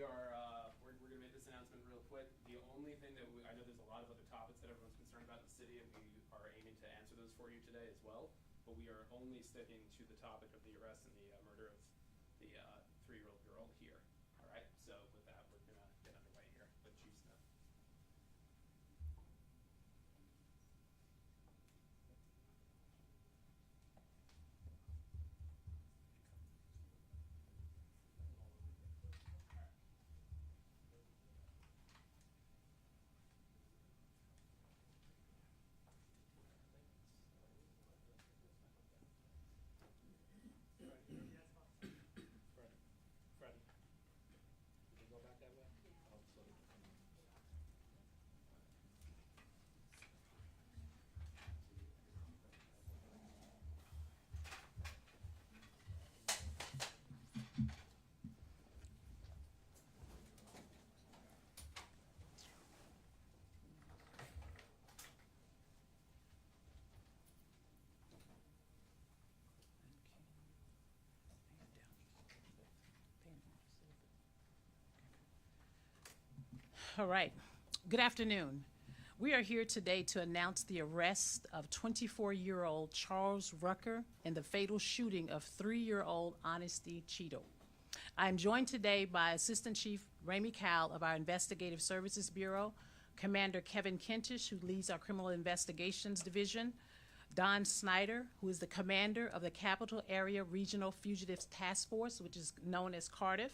we're going to make this announcement real quick. The only thing that I know there's a lot of other topics that everyone's concerned about in the city, and we are aiming to answer those for you today as well. But we are only sticking to the topic of the arrest and the murder of the 3-year-old girl here. All right. So with that, we're going to get underway here with Chief Smith. All right. Good afternoon. We are here today to announce the arrest of 24-year-old Charles Rucker in the fatal shooting of 3-year-old Honesty Cheeto. I am joined today by Assistant Chief Remy Kyle of our Investigative Services Bureau, Commander Kevin Kentish, who leads our Criminal Investigations Division, Don Snyder, who is the commander of the Capital Area Regional Fugitives Task Force, which is known as Cardiff,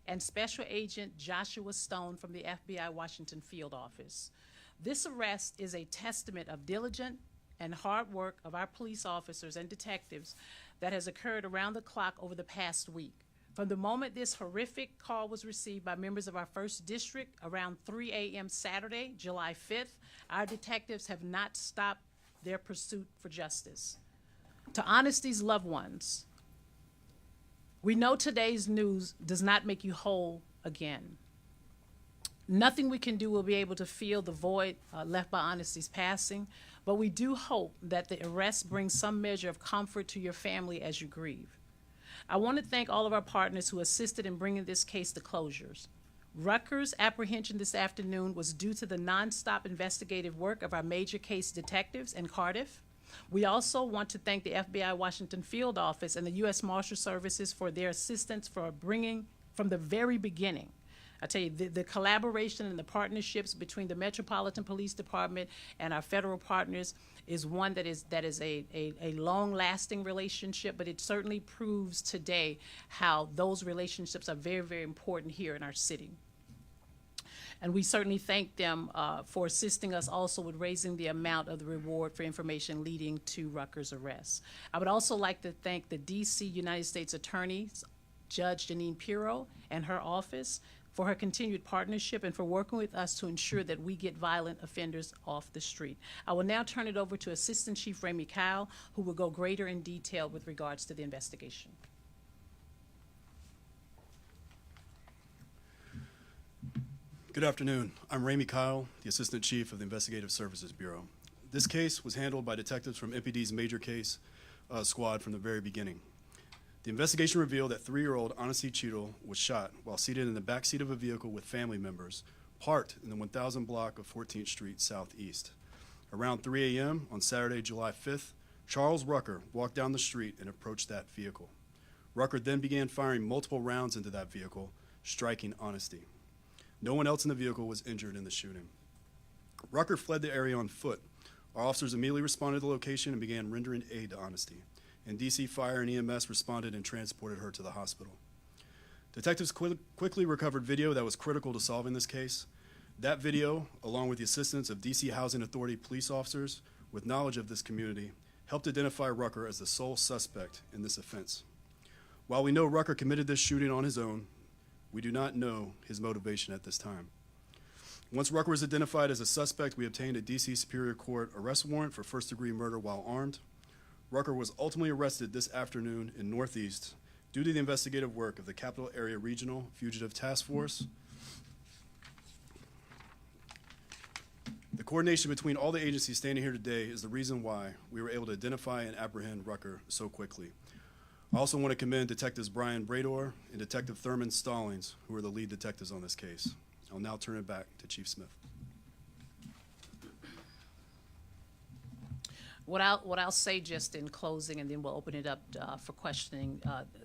and Special Agent Joshua Stone from the FBI Washington Field Office. This arrest is a testament of diligent and hard work of our police officers and detectives that has occurred around the clock over the past week. From the moment this horrific call was received by members of our 1st District around 3 a.m. Saturday, July 5th, our detectives have not stopped their pursuit for justice. To Honesty's loved ones, we know today's news does not make you whole again. Nothing we can do will be able to fill the void left by Honesty's passing, but we do hope that the arrest brings some measure of comfort to your family as you grieve. I want to thank all of our partners who assisted in bringing this case to closures. Rucker's apprehension this afternoon was due to the nonstop investigative work of our major case detectives in Cardiff. We also want to thank the FBI Washington Field Office and the U.S. Marshal Services for their assistance for bringing from the very beginning. I tell you, the collaboration and the partnerships between the Metropolitan Police Department and our federal partners is one that is a long-lasting relationship, but it certainly proves today how those relationships are very, very important here in our city. And we certainly thank them for assisting us also with raising the amount of the reward for information leading to Rucker's arrest. I would also like to thank the D.C. United States Attorney, Judge Janine Pirro, and her office for her continued partnership and for working with us to ensure that we get violent offenders off the street. I will now turn it over to Assistant Chief Remy Kyle, who will go greater in detail with regards to the investigation. Good afternoon. I'm Remy Kyle, the Assistant Chief of the Investigative Services Bureau. This case was handled by detectives from MPD's major case squad from the very beginning. The investigation revealed that 3-year-old Honesty Cheeto was shot while seated in the back seat of a vehicle with family members parked in the 1000 block of 14th Street Southeast. Around 3 a.m. on Saturday, July 5th, Charles Rucker walked down the street and approached that vehicle. Rucker then began firing multiple rounds into that vehicle, striking Honesty. No one else in the vehicle was injured in the shooting. Rucker fled the area on foot. Our officers immediately responded to the location and began rendering aid to Honesty, and DC Fire and EMS responded and transported her to the hospital. Detectives quickly recovered video that was critical to solving this case. That video, along with the assistance of DC Housing Authority police officers with knowledge of this community, helped identify Rucker as the sole suspect in this offense. While we know Rucker committed this shooting on his own, we do not know his motivation at this time. Once Rucker was identified as a suspect, we obtained a DC Superior Court arrest warrant for first-degree murder while armed. Rucker was ultimately arrested this afternoon in Northeast due to the investigative work of the Capital Area Regional Fugitive Task Force. The coordination between all the agencies standing here today is the reason why we were able to identify and apprehend Rucker so quickly. I also want to commend Detectives Brian Brador and Detective Thurman Stallings, who are the lead detectives on this case. I'll now turn it back to Chief Smith. What I'll say just in closing, and then we'll open it up for questioning,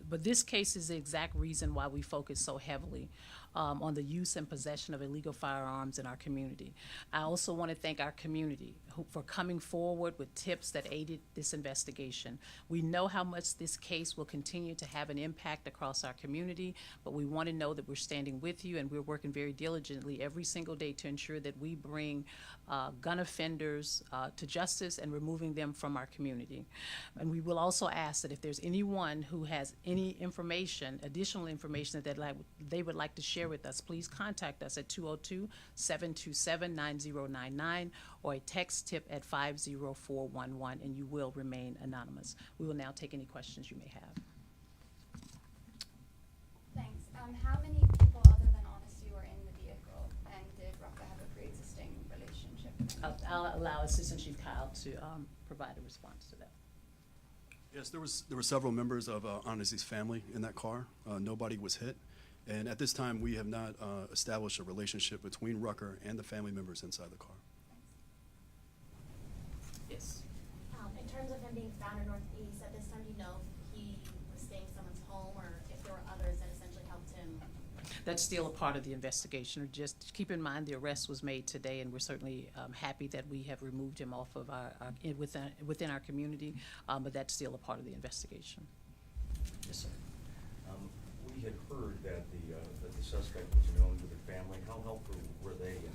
but this case is the exact reason why we focus so heavily on the use and possession of illegal firearms in our community. I also want to thank our community for coming forward with tips that aided this investigation. We know how much this case will continue to have an impact across our community, but we want to know that we're standing with you, and we're working very diligently every single day to ensure that we bring gun offenders to justice and removing them from our community. And we will also ask that if there's anyone who has any information, additional information that they would like to share with us, please contact us at 202-727-9099 or a text tip at 50411, and you will remain anonymous. We will now take any questions you may have. Thanks. How many people other than Honesty were in the vehicle, and did Rucker have a pre-existing relationship with them? I'll allow Assistant Chief Kyle to provide a response to that. Yes, there were several members of Honesty's family in that car. Nobody was hit. And at this time, we have not established a relationship between Rucker and the family members inside the car. Yes. In terms of him being found in Northeast, at this time, do you know if he was staying in someone's home or if there were others that essentially helped him? That's still a part of the investigation. Just keep in mind the arrest was made today, and we're certainly happy that we have removed him off of within our community, but that's still a part of the investigation. Yes, sir. We had heard that the suspect was known to the family. How helpful were they in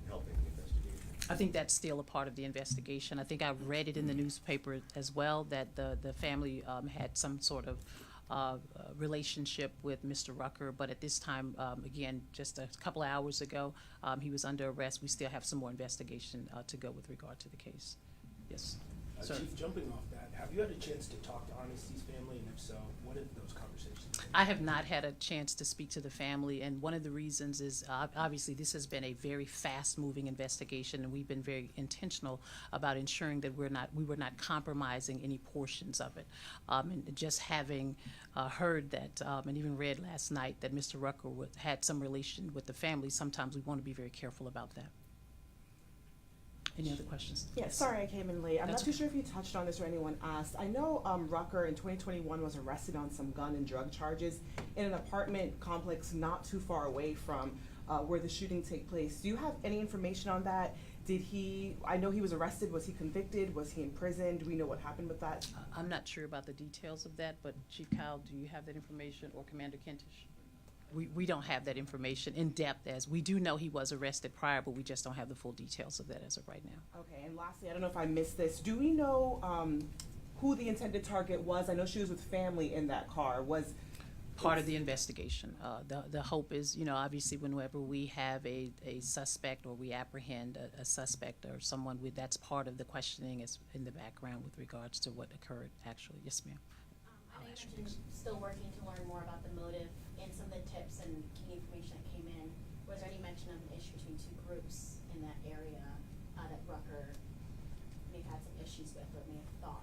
helping the investigation? I think that's still a part of the investigation. I think I read it in the newspaper as well, that the family had some sort of relationship with Mr. Rucker, but at this time, again, just a couple of hours ago, he was under arrest. We still have some more investigation to go with regard to the case. Yes. Sir. Chief, jumping off that, have you had a chance to talk to Honesty's family, and if so, what have those conversations been? I have not had a chance to speak to the family, and one of the reasons is obviously this has been a very fast-moving investigation, and we've been very intentional about ensuring that we were not compromising any portions of it. And just having heard that, and even read last night that Mr. Rucker had some relation with the family, sometimes we want to be very careful about that. Any other questions? Yeah, sorry I came in late. I'm That's not too sure if you touched on this or anyone asked. I know Rucker in 2021 was arrested on some gun and drug charges in an apartment complex not too far away from where the shooting took place. Do you have any information on that? I know he was arrested, was he convicted, was he in prison? Do we know what happened with that? I'm not sure about the details of that, but Chief Kyle, do you have that information, or Commander Kentish? We don't have that information in depth, as we do know he was arrested prior, but we just don't have the full details of that as of right now. Okay, and lastly, I don't know if I missed this. Do we know who the intended target was? I know she was with family in that car. Was part of the investigation. The hope is, obviously whenever we have a suspect or we apprehend a suspect or someone, that's part of the questioning is in the background with regards to what occurred actually. Yes, ma'am. I know you mentioned still working to learn more about the motive and some of the tips and key information that came in. Was there any mention of an issue between two groups in that area that Rucker may have had some issues with or may have thought?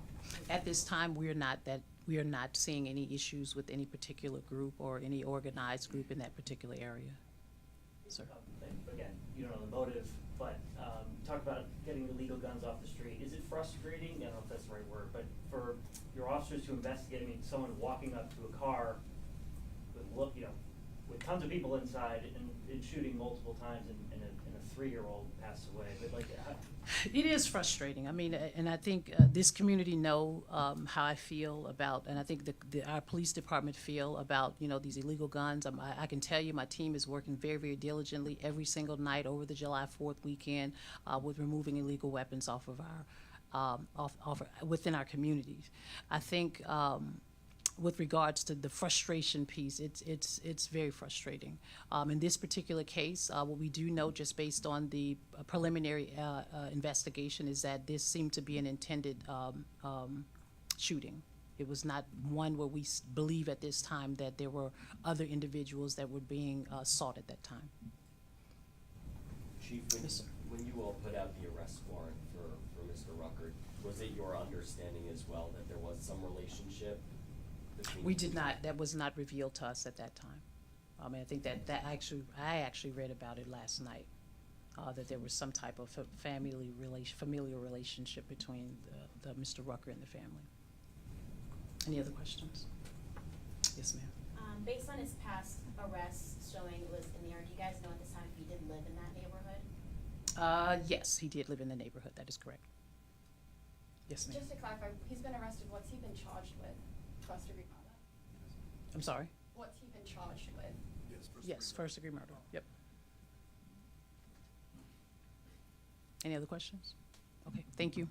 At this time, we are not seeing any issues with any particular group or any organized group in that particular area. Sir. Again, you don't know the motive, but talk about getting illegal guns off the street. Is it frustrating? I don't know if that's the right word, but for your officers to investigate, someone walking up to a car with tons of people inside and shooting multiple times, and a 3-year-old passed away. But it is frustrating. And I think this community know how I feel about, and I think our police department feel about these illegal guns. I can tell you my team is working very, very diligently every single night over the July 4th weekend with removing illegal weapons off of our within our communities. I think with regards to the frustration piece, it's very frustrating. In this particular case, what we do know just based on the preliminary investigation is that this seemed to be an intended shooting. It was not one where we believe at this time that there were other individuals that were being sought at that time. Chief, when you all put out the arrest warrant for Mr. Rucker, was it your understanding as well that there was some relationship between? We did not, that was not revealed to us at that time. I mean, I think I actually read about it last night, that there was some type of familial relationship between the Mr. Rucker and the family. Any other questions? Yes, ma'am. Based on his past arrests showing it was in the area, do you guys know at this time if he did live in that neighborhood? Yes, he did live in the neighborhood, that is correct. Yes, ma'am. Just to clarify, he's been arrested, what's he been charged with? First degree murder? I'm sorry? What's he been charged with? Yes, first degree murder, yep. Any other questions? Okay, thank you.